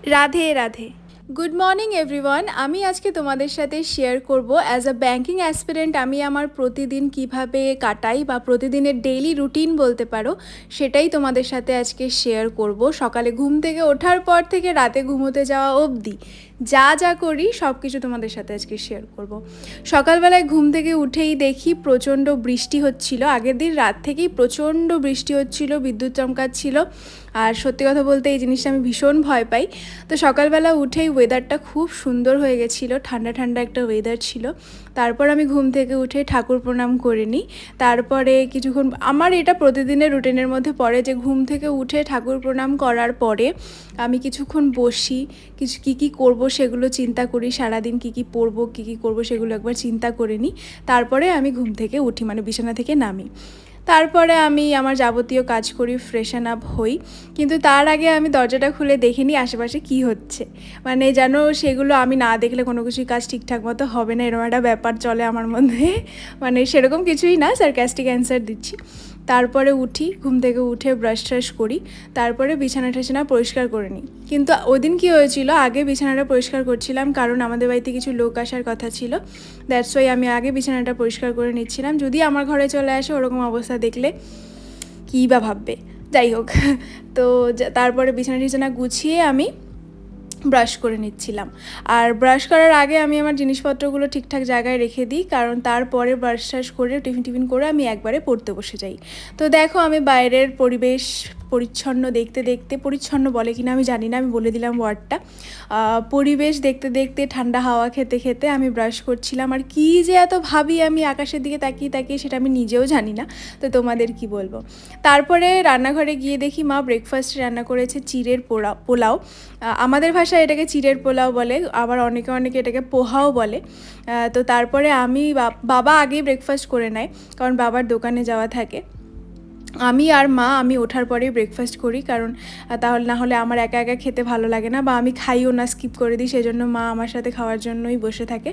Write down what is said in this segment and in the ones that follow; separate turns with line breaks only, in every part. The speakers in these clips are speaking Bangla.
Radhe Radhe. Good morning everyone. আমি আজকে তোমাদের সাথে শেয়ার করব অ্যাজ আ ব্যাংকিং অ্যাসপিরেন্ট আমি আমার প্রতিদিন কিভাবে কাটাই বা প্রতিদিনের ডেইলি রুটিন বলতে পারো, সেটাই তোমাদের সাথে আজকে শেয়ার করব। সকালে ঘুম থেকে ওঠার পর থেকে রাতে ঘুমোতে যাওয়া অবধি যা যা করি সব কিছু তোমাদের সাথে আজকে শেয়ার করব। সকালবেলায় ঘুম থেকে উঠেই দেখি প্রচণ্ড বৃষ্টি হচ্ছিল। আগের দিন রাত থেকেই প্রচণ্ড বৃষ্টি হচ্ছিল, বিদ্যুৎ চমকাচ্ছিল। আর সত্যি কথা বলতে এই জিনিসটা আমি ভীষণ ভয় পাই। তো সকালবেলা উঠেই ওয়েদারটা খুব সুন্দর হয়ে গেছিলো, ঠান্ডা ঠান্ডা একটা ওয়েদার ছিল। তারপর আমি ঘুম থেকে উঠে ঠাকুর প্রণাম করে নিই। তারপরে কিছুক্ষণ আমার এটা প্রতিদিনের রুটিনের মধ্যে পড়ে যে ঘুম থেকে উঠে ঠাকুর প্রণাম করার পরে আমি কিছুক্ষণ বসি, কিছু কী করবো সেগুলো চিন্তা করি, সারাদিন কী পরবো কী করবো সেগুলো একবার চিন্তা করে নিই। তারপরে আমি ঘুম থেকে উঠি, মানে বিছানা থেকে নামি। তারপরে আমি আমার যাবতীয় কাজ করি, ফ্রেশন আপ হই। কিন্তু তার আগে আমি দরজাটা খুলে দেখিনি আশেপাশে কী হচ্ছে, মানে যেন সেগুলো আমি না দেখলে কোনো কিছুই কাজ ঠিকঠাক মতো হবে না, এরকম একটা ব্যাপার চলে আমার মধ্যে। মানে সেরকম কিছুই না, সারকাস্টিক অ্যান্সার দিচ্ছি। তারপরে উঠি, ঘুম থেকে উঠে ব্রাশ ট্রাশ করি, তারপরে বিছানা টিছানা পরিষ্কার করে নিই। কিন্তু ওই দিন কী হয়েছিল, আগে বিছানাটা পরিষ্কার করছিলাম কারণ আমাদের বাড়িতে কিছু লোক আসার কথা ছিল। দ্যাটস ওয়াই আমি আগে বিছানাটা পরিষ্কার করে নিচ্ছিলাম। যদি আমার ঘরে চলে আসে ওরকম অবস্থা দেখলে কী বা ভাববে, যাই হোক। তো তারপরে বিছানা টিছানা গুছিয়ে আমি ব্রাশ করে নিচ্ছিলাম। আর ব্রাশ করার আগে আমি আমার জিনিসপত্রগুলো ঠিকঠাক জায়গায় রেখে দিই, কারণ তারপরে ব্রাশ ট্রাশ করে টিফিন করে আমি একবারে পড়তে বসে যাই। তো দেখো আমি বাইরের পরিবেশ পরিচ্ছন্ন দেখতে দেখতে, পরিচ্ছন্ন বলে কিনা আমি জানি না, আমি বলে দিলাম ওয়ার্ডটা, পরিবেশ দেখতে দেখতে ঠান্ডা হাওয়া খেতে খেতে আমি ব্রাশ করছিলাম। আর কী যে এত ভাবি আমি আকাশের দিকে তাকিয়ে তাকিয়ে, সেটা আমি নিজেও জানি না, তো তোমাদের কি বলবো। তারপরে রান্নাঘরে গিয়ে দেখি মা ব্রেকফাস্টে রান্না করেছে চিড়ের পোলাও। আমাদের ভাষায় এটাকে চিড়ের পোলাও বলে, আবার অনেকে এটাকে পোহাও বলে। তো তারপরে আমি বাবা আগেই ব্রেকফাস্ট করে নেয়, কারণ বাবার দোকানে যাওয়া থাকে। আমি আর মা আমি ওঠার পরেই ব্রেকফাস্ট করি, কারণ তাহলে না হলে আমার একা একা খেতে ভালো লাগে না, বা আমি খাইও না, স্কিপ করে দিই, সেজন্য মা আমার সাথে খাওয়ার জন্যই বসে থাকে।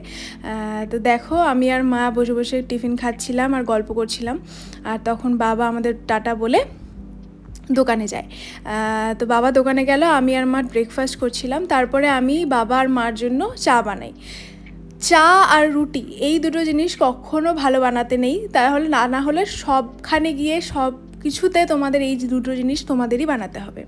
তো দেখো আমি আর মা বসে বসে টিফিন খাচ্ছিলাম আর গল্প করছিলাম। আর তখন বাবা আমাদের টাটা বলে দোকানে যায়। তো বাবা দোকানে গেল, আমি আর মা ব্রেকফাস্ট করছিলাম। তারপরে আমি বাবা আর মার জন্য চা বানাই। চা আর রুটি এই দুটো জিনিস কখনো ভালো বানাতে নেই, তাহলে না হলে সবখানে গিয়ে সব কিছুতে তোমাদের এই দুটো জিনিস তোমাদেরই বানাতে হবে।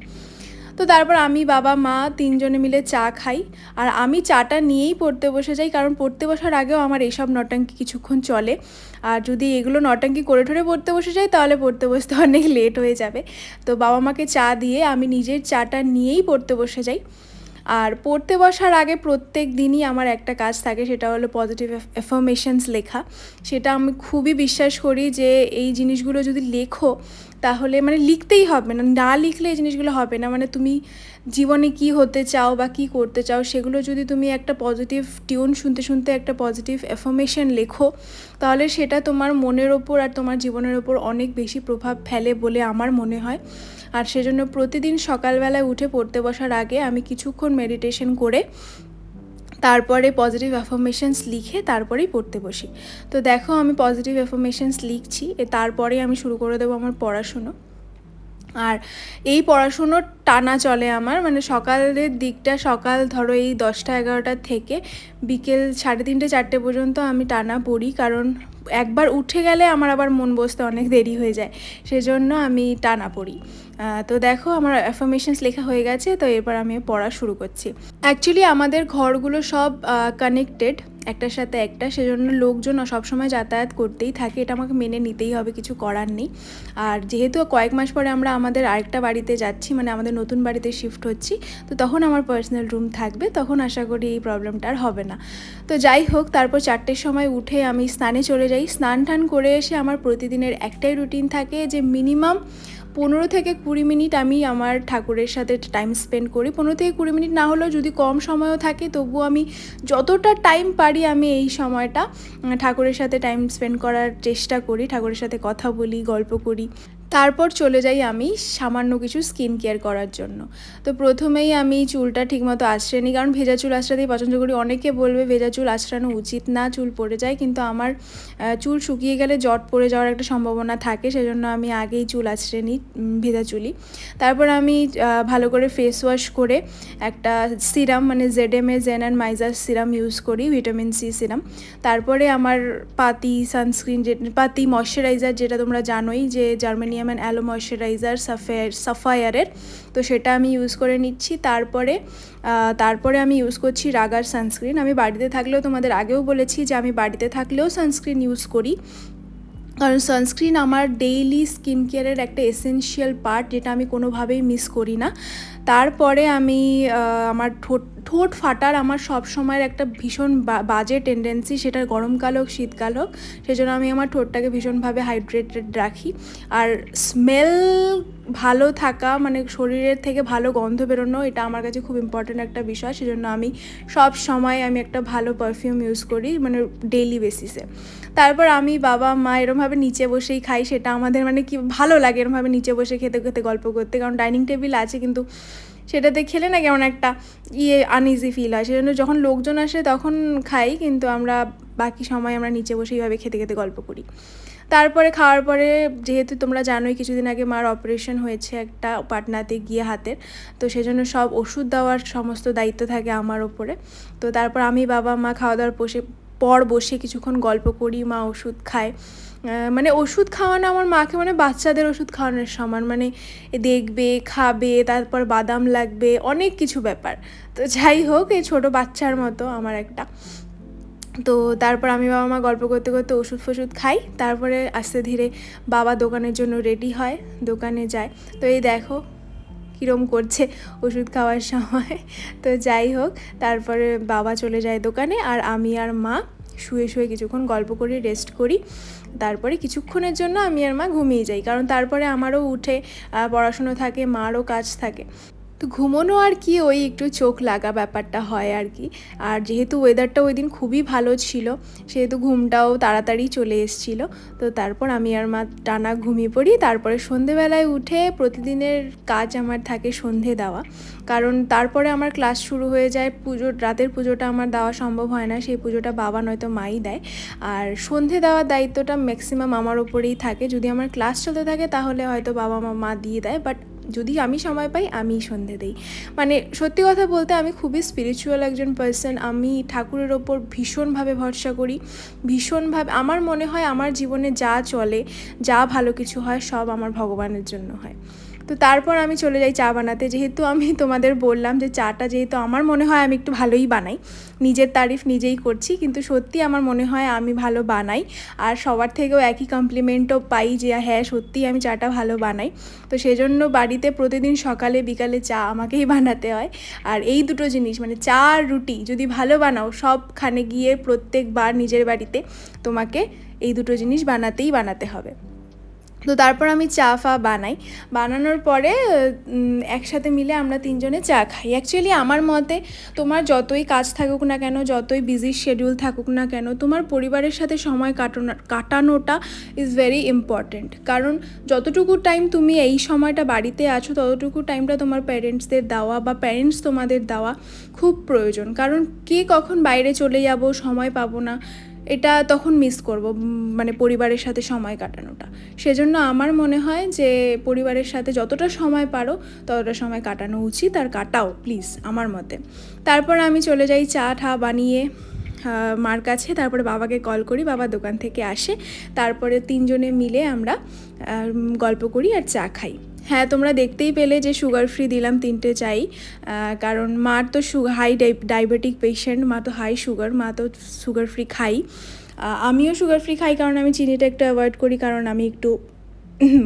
তো তারপর আমি বাবা মা তিনজনে মিলে চা খাই, আর আমি চাটা নিয়েই পড়তে বসে যাই, কারণ পড়তে বসার আগেও আমার এইসব নটাঙ্কি কিছুক্ষণ চলে। আর যদি এগুলো নটাঙ্কি করে ঠরে পড়তে বসে যাই তাহলে পড়তে বসতে অনেক লেট হয়ে যাবে। তো বাবা মাকে চা দিয়ে আমি নিজের চাটা নিয়েই পড়তে বসে যাই। আর পড়তে বসার আগে প্রত্যেক দিনই আমার একটা কাজ থাকে, সেটা হলো পজিটিভ অ্যাফার্মেশনস লেখা। সেটা আমি খুবই বিশ্বাস করি যে এই জিনিসগুলো যদি লেখো তাহলে, মানে লিখতেই হবে, না লিখলে এই জিনিসগুলো হবে না। মানে তুমি জীবনে কি হতে চাও বা কি করতে চাও সেগুলো যদি তুমি একটা পজিটিভ টিউন শুনতে শুনতে একটা পজিটিভ অ্যাফার্মেশন লেখো, তাহলে সেটা তোমার মনের ওপর আর তোমার জীবনের ওপর অনেক বেশি প্রভাব ফেলে বলে আমার মনে হয়। আর সেজন্য প্রতিদিন সকালবেলায় উঠে পড়তে বসার আগে আমি কিছুক্ষণ মেডিটেশন করে তারপরে পজিটিভ অ্যাফার্মেশনস লিখে তারপরেই পড়তে বসি। তো দেখো আমি পজিটিভ অ্যাফার্মেশনস লিখছি, তারপরেই আমি শুরু করে দেবো আমার পড়াশুনো। আর এই পড়াশুনোর টানা চলে আমার, মানে সকালের দিকটা, সকাল ধরো এই 10টা-11টা থেকে বিকেল 3:30-4টে পর্যন্ত আমি টানা পড়ি, কারণ একবার উঠে গেলে আমার আবার মন বসতে অনেক দেরি হয়ে যায়, সেজন্য আমি টানা পড়ি। তো দেখো আমার অ্যাফার্মেশনস লেখা হয়ে গেছে, তো এরপর আমি পড়া শুরু করছি। অ্যাকচুয়ালি আমাদের ঘরগুলো সব কানেক্টেড একটার সাথে একটা, সেজন্য লোকজন সবসময় যাতায়াত করতেই থাকে, এটা আমাকে মেনে নিতেই হবে, কিছু করার নেই। আর যেহেতু কয়েক মাস পরে আমরা আমাদের আরেকটা বাড়িতে যাচ্ছি, মানে আমাদের নতুন বাড়িতে শিফট হচ্ছি, তো তখন আমার পার্সোনাল রুম থাকবে, তখন আশা করি এই প্রবলেমটা আর হবে না। তো যাই হোক, তারপর 4টের সময় উঠে আমি স্নানে চলে যাই। স্নান টান করে এসে আমার প্রতিদিনের একটাই রুটিন থাকে যে মিনিমাম 15 থেকে 20 মিনিট আমি আমার ঠাকুরের সাথে টাইম স্পেন্ড করি। 15 থেকে 20 মিনিট না হলেও যদি কম সময়ও থাকে তবুও আমি যতটা টাইম পারি আমি এই সময়টা ঠাকুরের সাথে টাইম স্পেন্ড করার চেষ্টা করি, ঠাকুরের সাথে কথা বলি, গল্প করি। তারপর চলে যাই আমি সামান্য কিছু স্কিন কেয়ার করার জন্য। তো প্রথমেই আমি চুলটা ঠিকমতো আঁচড়ে নিই, কারণ ভেজা চুল আঁচড়াতেই পছন্দ করি। অনেকে বলবে ভেজা চুল আঁচড়ানো উচিত না, চুল পড়ে যায়, কিন্তু আমার চুল শুকিয়ে গেলে জট পড়ে যাওয়ার একটা সম্ভাবনা থাকে, সেজন্য আমি আগেই চুল আঁচড়ে নিই ভেজা চুলই। তারপর আমি ভালো করে ফেস ওয়াশ করে একটা সিরাম, মানে ZMA জেন অ্যান্ড মাইজার সিরাম ইউজ করি, ভিটামিন সি সিরাম। তারপরে আমার পাতি সানস্ক্রিন, পাতি ময়শ্চারাইজার, যেটা তোমরা জানোই যে জার্মানিয়াম অ্যান্ড অ্যালো ময়শ্চারাইজার সাফায়ারের, তো সেটা আমি ইউজ করে নিচ্ছি। তারপরে আমি ইউজ করছি রাগার সানস্ক্রিন। আমি বাড়িতে থাকলেও, তোমাদের আগেও বলেছি যে আমি বাড়িতে থাকলেও সানস্ক্রিন ইউজ করি, কারণ সানস্ক্রিন আমার ডেইলি স্কিন কেয়ারের একটা এসেনশিয়াল পার্ট, যেটা আমি কোনোভাবেই মিস করি না। তারপরে আমি আমার ঠোঁট ফাটার আমার সব সময়ের একটা ভীষণ বাজে টেন্ডেন্সি, সেটা গরমকাল হোক শীতকাল হোক, সেজন্য আমি আমার ঠোঁটটাকে ভীষণভাবে হাইড্রেটেড রাখি। আর স্মেল ভালো থাকা, মানে শরীরের থেকে ভালো গন্ধ বেরোনো, এটা আমার কাছে খুব ইম্পর্ট্যান্ট একটা বিষয়, সেজন্য আমি সব সময় একটা ভালো পারফিউম ইউজ করি, মানে ডেইলি বেসিসে। তারপর আমি বাবা মা এরমভাবে নিচে বসেই খাই, সেটা আমাদের মানে কি ভালো লাগে এরমভাবে নিচে বসে খেতে খেতে গল্প করতে, কারণ ডাইনিং টেবিল আছে কিন্তু সেটাতে খেলে না কেমন একটা আনইজি ফিল হয়, সেজন্য যখন লোকজন আসে তখন খাই, কিন্তু আমরা বাকি সময় আমরা নিচে বসে এইভাবে খেতে খেতে গল্প করি। তারপরে খাওয়ার পরে, যেহেতু তোমরা জানোই কিছুদিন আগে মার অপারেশন হয়েছে একটা পাটনাতে গিয়ে হাতের, তো সেজন্য সব ওষুধ দেওয়ার সমস্ত দায়িত্ব থাকে আমার ওপরে। তো তারপর আমি বাবা মা খাওয়া দাওয়ার বসে কিছুক্ষণ গল্প করি, মা ওষুধ খায়। মানে ওষুধ খাওয়ানো আমার মাকে মানে বাচ্চাদের ওষুধ খাওয়ানোর সমান, মানে দেখবে, খাবে, তারপর বাদাম লাগবে, অনেক কিছু ব্যাপার। তো যাই হোক, এই ছোটো বাচ্চার মতো আমার একটা। তো তারপর আমি বাবা মা গল্প করতে করতে ওষুধ ফষুধ খাই। তারপরে আস্তে ধীরে বাবা দোকানের জন্য রেডি হয়, দোকানে যায়। তো এই দেখো কীরম করছে ওষুধ খাওয়ার সময়। তো যাই হোক, তারপরে বাবা চলে যায় দোকানে, আর আমি আর মা শুয়ে শুয়ে কিছুক্ষণ গল্প করি, রেস্ট করি। তারপরে কিছুক্ষণের জন্য আমি আর মা ঘুমিয়ে যাই, কারণ তারপরে আমারও উঠে পড়াশুনো থাকে, মারও কাজ থাকে। তো ঘুমোনো আর কি, ওই একটু চোখ লাগা ব্যাপারটা হয় আর কি। আর যেহেতু ওয়েদারটা ওই দিন খুবই ভালো ছিল, সেহেতু ঘুমটাও তাড়াতাড়ি চলে এসেছিলো। তো তারপর আমি আর মা টানা ঘুমিয়ে পড়ি। তারপরে সন্ধেবেলায় উঠে প্রতিদিনের কাজ আমার থাকে সন্ধে দেওয়া, কারণ তারপরে আমার ক্লাস শুরু হয়ে যায়। রাতের পুজোটা আমার দেওয়া সম্ভব হয় না, সেই পুজোটা বাবা নয়তো মাই দেয়। আর সন্ধে দেওয়ার দায়িত্বটা ম্যাক্সিমাম আমার ওপরেই থাকে। যদি আমার ক্লাস চলতে থাকে তাহলে হয়তো বাবা মা দিয়ে দেয়, বাট যদি আমি সময় পাই আমি সন্ধে দিই। মানে সত্যি কথা বলতে আমি খুবই স্পিরিচুয়াল একজন পার্সন। আমি ঠাকুরের ওপর ভীষণভাবে ভরসা করি, ভীষণভাবে। আমার মনে হয় আমার জীবনে যা চলে, যা ভালো কিছু হয়, সব আমার ভগবানের জন্য হয়। তো তারপর আমি চলে যাই চা বানাতে। যেহেতু আমি তোমাদের বললাম যে চাটা যেহেতু আমার মনে হয় আমি একটু ভালোই বানাই, নিজের তারিফ নিজেই করছি, কিন্তু সত্যি আমার মনে হয় আমি ভালো বানাই। আর সবার থেকেও একই কমপ্লিমেন্টও পাই যে হ্যাঁ সত্যিই আমি চাটা ভালো বানাই। তো সেজন্য বাড়িতে প্রতিদিন সকালে বিকালে চা আমাকেই বানাতে হয়। আর এই দুটো জিনিস, মানে চা আর রুটি যদি ভালো বানাও, সবখানে গিয়ে প্রত্যেকবার নিজের বাড়িতে তোমাকে এই দুটো জিনিস বানাতে হবে। তো তারপর আমি চা বানাই। বানানোর পরে একসাথে মিলে আমরা তিনজনে চা খাই। অ্যাকচুয়ালি আমার মতে তোমার যতই কাজ থাকুক না কেন, যতই বিজি শিডিউল থাকুক না কেন, তোমার পরিবারের সাথে সময় কাটানোটা ইজ ভেরি ইম্পর্ট্যান্ট। কারণ যতটুকু টাইম তুমি এই সময়টা বাড়িতে আছো, ততটুকু টাইমটা তোমার প্যারেন্টসদের দেওয়া বা প্যারেন্টস তোমাদের দেওয়া খুব প্রয়োজন। কারণ কে কখন বাইরে চলে যাব, সময় পাবো না, এটা তখন মিস করব, মানে পরিবারের সাথে সময় কাটানোটা। সেজন্য আমার মনে হয় যে পরিবারের সাথে যতটা সময় পারো ততটা সময় কাটানো উচিত, আর কাটাও প্লিজ আমার মতে। তারপর আমি চলে যাই চা বানিয়ে মার কাছে। তারপরে বাবাকে কল করি, বাবা দোকান থেকে আসে। তারপরে তিনজনে মিলে আমরা গল্প করি আর চা খাই। হ্যাঁ, তোমরা দেখতেই পেলে যে সুগার ফ্রি দিলাম 3টে চাই, কারণ মার তো হাই ডায়াবেটিক পেশেন্ট, মা তো হাই সুগার, মা তো সুগার ফ্রি খাই। আমিও সুগার ফ্রি খাই, কারণ আমি চিনিটা একটু অ্যাভয়েড করি, কারণ আমি একটু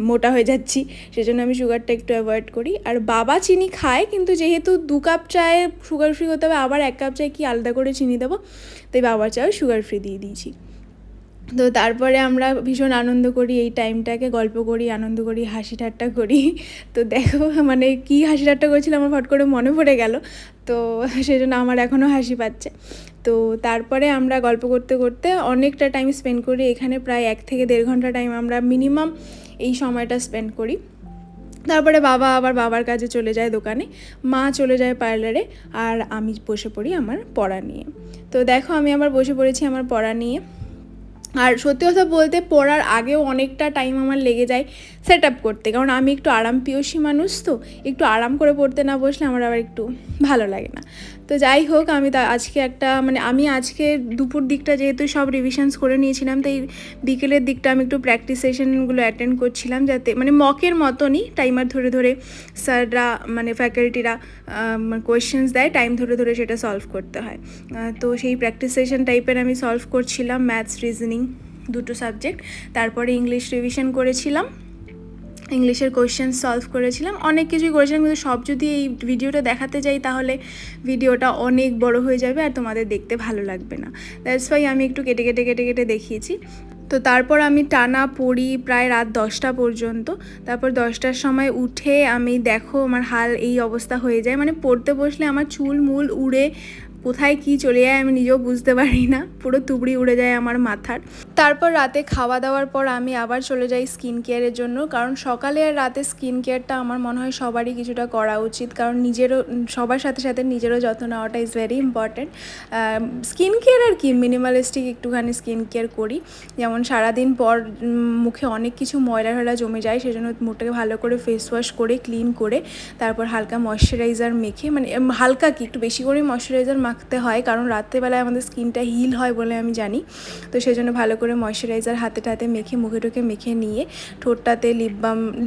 মোটা হয়ে যাচ্ছি, সেজন্য আমি সুগারটা একটু অ্যাভয়েড করি। আর বাবা চিনি খায়, কিন্তু যেহেতু 2 কাপ চায়ে সুগার ফ্রি হতে হবে, আবার 1 কাপ চায়ে কি আলাদা করে চিনি দেবো, তাই বাবার চায়েও সুগার ফ্রি দিয়ে দিয়েছি। তো তারপরে আমরা ভীষণ আনন্দ করি, এই টাইমটাকে গল্প করি, আনন্দ করি, হাসি ঠাট্টা করি। তো দেখো মানে কি হাসি ঠাট্টা করেছিলাম আমার ফট করে মনে পড়ে গেল, তো সেজন্য আমার এখনও হাসি পাচ্ছে। তো তারপরে আমরা গল্প করতে করতে অনেকটা টাইম স্পেন্ড করি এখানে, প্রায় 1 থেকে 1.5 ঘন্টা টাইম আমরা মিনিমাম এই সময়টা স্পেন্ড করি। তারপরে বাবা আবার বাবার কাছে চলে যায় দোকানে, মা চলে যায় পার্লারে, আর আমি বসে পড়ি আমার পড়া নিয়ে। তো দেখো আমি আবার বসে পড়েছি আমার পড়া নিয়ে। আর সত্যি কথা বলতে পড়ার আগেও অনেকটা টাইম আমার লেগে যায় সেট আপ করতে, কারণ আমি একটু আরামপ্রিয়সী মানুষ, তো একটু আরাম করে পড়তে না বসলে আমার আবার একটু ভালো লাগে না। তো যাই হোক, আমি আজকে আমি আজকে দুপুর দিকটা যেহেতু সব রিভিশনস করে নিয়েছিলাম, তাই বিকেলের দিকটা আমি একটু প্র্যাকটিস সেশনগুলো অ্যাটেন্ড করছিলাম, যাতে মকের মতনই টাইমার ধরে ধরে স্যাররা ফ্যাকাল্টিরা কোয়েশ্চেন্স দেয়, টাইম ধরে ধরে সেটা সলভ করতে হয়। তো সেই প্র্যাকটিস সেশন টাইপের আমি সলভ করছিলাম, ম্যাথস রিজনিং দুটো সাবজেক্ট। তারপরে ইংলিশ রিভিশন করেছিলাম, ইংলিশের কোয়েশ্চেন সলভ করেছিলাম, অনেক কিছুই করেছিলাম, কিন্তু সব যদি এই ভিডিওটা দেখাতে যাই তাহলে ভিডিওটা অনেক বড় হয়ে যাবে আর তোমাদের দেখতে ভালো লাগবে না। দ্যাটস ওয়াই আমি একটু কেটে কেটে কেটে কেটে দেখিয়েছি। তো তারপর আমি টানা পড়ি প্রায় রাত 10টা পর্যন্ত। তারপর 10টার সময় উঠে আমি দেখো আমার হাল এই অবস্থা হয়ে যায়, পড়তে বসলে আমার চুল মূল উড়ে কোথায় কি চলে যায় আমি নিজেও বুঝতে পারি না, পুরো তুবড়ি উড়ে যায় আমার মাথার। তারপর রাতে খাওয়া দাওয়ার পর আমি আবার চলে যাই স্কিন কেয়ারের জন্য, কারণ সকালে আর রাতে স্কিন কেয়ারটা আমার মনে হয় সবারই কিছুটা করা উচিত, কারণ নিজেরও সবার সাথে সাথে নিজেরও যত্ন নেওয়াটা is very important. Skin care আর কি মিনিমালিস্টিক একটুখানি স্কিন কেয়ার করি, যেমন সারাদিন পর মুখে অনেক কিছু ময়লা ঢলা জমে যায়, সেজন্য মুখটাকে ভালো করে ফেস ওয়াশ করে ক্লিন করে তারপর হালকা ময়শ্চারাইজার মেখে, হালকা কি একটু বেশি করে ময়শ্চারাইজার মাখতে হয়, কারণ রাত্রেবেলায় আমাদের স্কিনটা হিল হয় বলে আমি জানি। তো সেজন্য ভালো করে ময়শ্চারাইজার হাতে টাতে মেখে মুখে টুকে মেখে নিয়ে ঠোঁটটাতে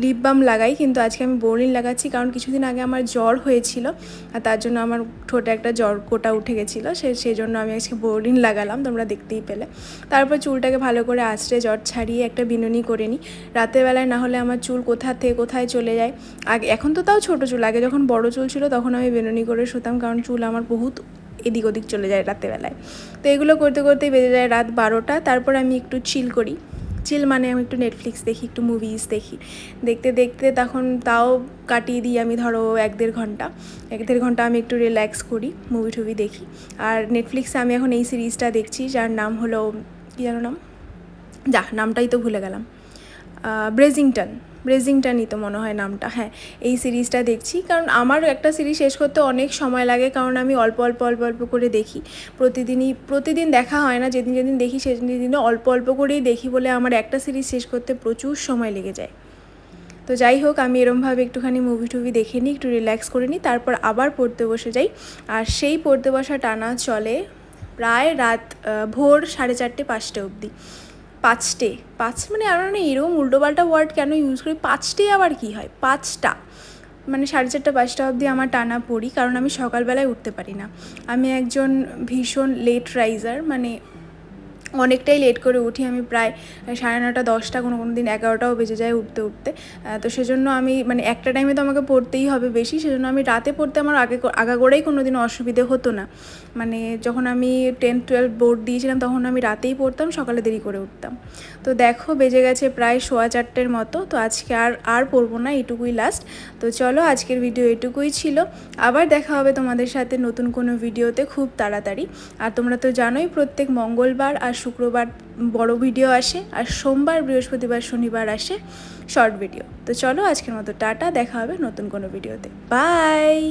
লিপ বাম লাগাই, কিন্তু আজকে আমি বোরলিন লাগাচ্ছি, কারণ কিছুদিন আগে আমার জ্বর হয়েছিল আর তার জন্য আমার ঠোঁটে একটা জ্বর কোটা উঠে গেছিলো, সেজন্য আমি আজকে বোরলিন লাগালাম, তোমরা দেখতেই পেলে। তারপর চুলটাকে ভালো করে আঁচড়ে জ্বর ছাড়িয়ে একটা বিনুনি করে নিই, রাতের বেলায় না হলে আমার চুল কোথা থেকে কোথায় চলে যায়। এখন তো তাও ছোটো চুল, আগে যখন বড় চুল ছিল তখন আমি বিনুনি করে শুতাম, কারণ চুল আমার বহুত এদিক ওদিক চলে যায় রাতেরবেলায়। তো এগুলো করতে করতেই বেজে যায় রাত 12টা। তারপর আমি একটু চিল করি, আমি একটু নেটফ্লিক্স দেখি, একটু মুভিজ দেখি, দেখতে দেখতে তখন তাও কাটিয়ে দিই আমি ধরো 1-1.5 ঘন্টা আমি একটু রিল্যাক্স করি, মুভি টুভি দেখি। আর নেটফ্লিক্সে আমি এখন এই সিরিজটা দেখছি, যার নাম হলো কী যেন নাম, নামটাই তো ভুলে গেলাম, ব্রেজিংটনই তো মনে হয় নামটা। হ্যাঁ, এই সিরিজটা দেখছি, কারণ আমার একটা সিরিজ শেষ করতে অনেক সময় লাগে, কারণ আমি অল্প অল্প করে দেখি, প্রতিদিন দেখা হয় না, যেদিন যেদিন দেখি সেদিন অল্প অল্প করেই দেখি বলে আমার একটা সিরিজ শেষ করতে প্রচুর সময় লেগে যায়। তো যাই হোক, আমি এরমভাবে একটুখানি মুভি টুভি দেখে নিই, একটু রিল্যাক্স করে নিই, তারপর আবার পড়তে বসে যাই। আর সেই পড়তে বসা টানা চলে প্রায় রাত ভোর 4:30-5টে অবধি। 5টে এরকম উল্টোপাল্টা ওয়ার্ড কেন ইউজ করি, 5টে আবার কি হয়, 5টা 4:30-5টা অবধি আমার টানা পড়ি, কারণ আমি সকালবেলায় উঠতে পারি না। আমি একজন ভীষণ লেট রাইজার, অনেকটাই লেট করে উঠি, আমি প্রায় 9:30 10টা, কোনো দিন 11টাও বেজে যায় উঠতে উঠতে। তো সেজন্য আমি একটা টাইমে তো আমাকে পড়তেই হবে বেশি, সেজন্য আমি রাতে পড়তে আমার আগাগোড়াই কোনো দিন অসুবিধে হতো না। যখন আমি 10-12 বোর্ড দিয়েছিলাম তখন আমি রাতেই পড়তাম, সকালে দেরি করে উঠতাম। তো দেখো বেজে গেছে প্রায় 4:15 মতো, তো আজকে আর পড়বো না, এটুকুই লাস্ট। তো চলো, আজকের ভিডিও এটুকুই ছিল, আবার দেখা হবে তোমাদের সাথে নতুন কোনো ভিডিওতে খুব তাড়াতাড়ি। আর তোমরা তো জানোই প্রত্যেক মঙ্গলবার আর শুক্রবার বড় ভিডিও আসে, আর সোমবার বৃহস্পতিবার শনিবার আসে শর্ট ভিডিও। তো চলো আজকের মতো টাটা, দেখা হবে নতুন কোনো ভিডিওতে, বাই।